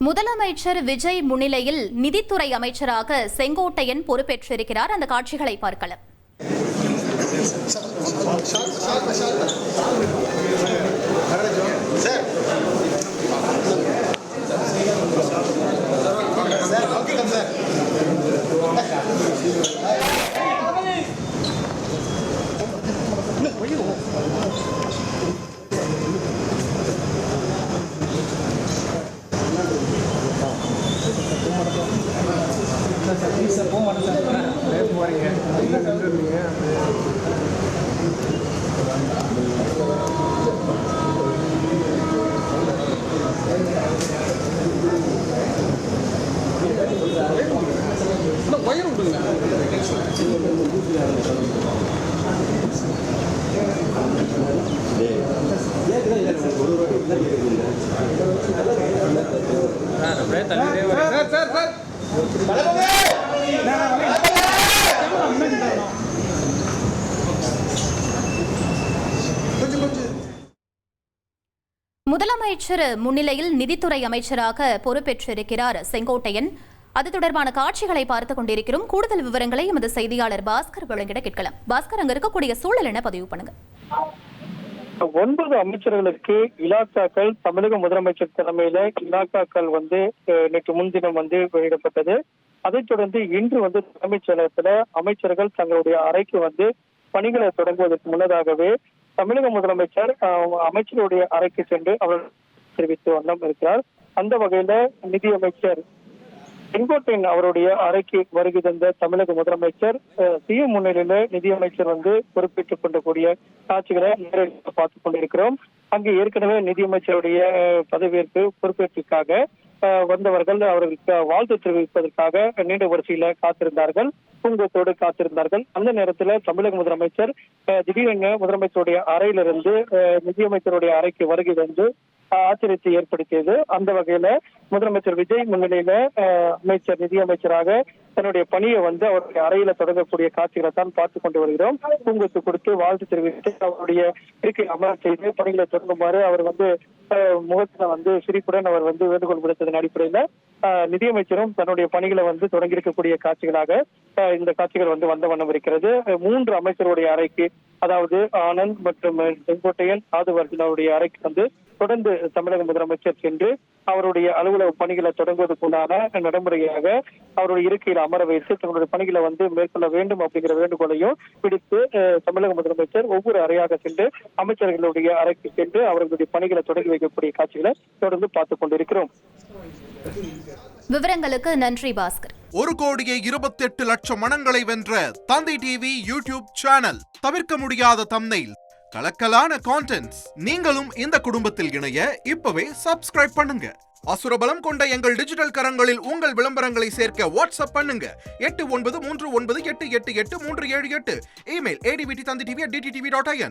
முதலமைச்சர் விஜய் முன்னிலையில் நிதித்துறை அமைச்சராக செங்கோட்டையன் பொறுப்பேற்றிருக்கிறார். அந்த காட்சிகளை பார்க்கலாம். முதலமைச்சர் முன்னிலையில் நிதித்துறை அமைச்சராக பொறுப்பேற்றிருக்கிறார் செங்கோட்டையன். அது தொடர்பான காட்சிகளை பார்த்துக் கொண்டிருக்கிறோம். கூடுதல் விவரங்களை எமது செய்தியாளர் பாஸ்கர் வழங்கிட கேட்கலாம். பாஸ்கர், அங்க இருக்கக்கூடிய சூழல் என்ன பதிவு பண்ணுங்க. 9 அமைச்சர்களுக்கு இலாக்காக்கள் தமிழக முதலமைச்சர் தலைமையில இலாக்காக்கள் நேற்று முன்தினம் வெளியிடப்பட்டது. அதைத் தொடர்ந்து இன்று தலைமைச் செயலகத்துல அமைச்சர்கள் தங்களுடைய அறைக்கு பணிகளை தொடங்குவதற்கு முன்னதாகவே தமிழக முதலமைச்சர் அமைச்சருடைய அறைக்கு சென்று அவர் தெரிவித்து வண்ணம் இருக்கிறார். அந்த வகையில நிதியமைச்சர் செங்கோட்டையன் அவருடைய அறைக்கு வருகை தந்த தமிழக முதலமைச்சர் சிஎம் முன்னிலையில நிதியமைச்சர் பொறுப்பேற்றுக் கொண்டக்கூடிய காட்சிகளை நேரடியாக பார்த்துக் கொண்டிருக்கிறோம். அங்கு ஏற்கனவே நிதியமைச்சருடைய பதவியேற்பு பொறுப்பேற்றுக்காக வந்தவர்கள் அவர்களுக்கு வாழ்த்து தெரிவிப்பதற்காக நீண்ட வரிசையில காத்திருந்தார்கள், பூங்கத்தோடு காத்திருந்தார்கள். அந்த நேரத்துல தமிழக முதலமைச்சர் திடீரென முதலமைச்சருடைய அறையிலிருந்து நிதியமைச்சருடைய அறைக்கு வருகை வந்து ஆச்சரியத்தை ஏற்படுத்தியது. அந்த வகையில முதலமைச்சர் விஜய் முன்னிலையில அமைச்சர் நிதியமைச்சராக தன்னுடைய பணியை அவருடைய அறையில தொடங்கக்கூடிய காட்சிகளை தான் பார்த்து கொண்டு வருகிறோம். பூங்கத்து கொடுத்து வாழ்த்து தெரிவித்து அவருடைய இருக்கை அமர செய்து பணிகளை தொடங்குமாறு அவர் முகத்துல சிரிப்புடன் அவர் வேண்டுகோள் விடுத்ததன் அடிப்படையில நிதியமைச்சரும் தன்னுடைய பணிகளை தொடங்கியிருக்கக்கூடிய காட்சிகளாக இந்த காட்சிகள் வந்த வண்ணம் இருக்கிறது. 3 அமைச்சருடைய அறைக்கு, அதாவது ஆனந்த் மற்றும் செங்கோட்டையன் ஆதுவர்களுடைய அறைக்கு தொடர்ந்து தமிழக முதலமைச்சர் சென்று அவருடைய அலுவலக பணிகளை தொடங்குவதற்குண்டான நடைமுறையாக அவருடைய இருக்கையில் அமர வைத்து தங்களுடைய பணிகளை மேற்கொள்ள வேண்டும் அப்படிங்கிற வேண்டுகோளையும் விடுத்து தமிழக முதலமைச்சர் ஒவ்வொரு அறையாக சென்று அமைச்சர்களுடைய அறைக்கு சென்று அவர்களுடைய பணிகளை தொடங்கி வைக்கக்கூடிய காட்சிகளை தொடர்ந்து பார்த்துக் கொண்டிருக்கிறோம். விவரங்களுக்கு நன்றி பாஸ்கர். 1,28,00,000 மனங்களை வென்ற தந்தி டிவி யூடியூப் சேனல். தவிர்க்க முடியாத தம்ப்நெயில், கலக்கலான கான்டென்ட்ஸ். நீங்களும் இந்த குடும்பத்தில் இணைய இப்பவே சப்ஸ்கிரைப் பண்ணுங்க. அசுரபலம் கொண்ட எங்கள் டிஜிட்டல் கரங்களில் உங்கள் விளம்பரங்களை சேர்க்க வாட்ஸ்அப் பண்ணுங்க. 8939888378. Email advttv@dttv.in.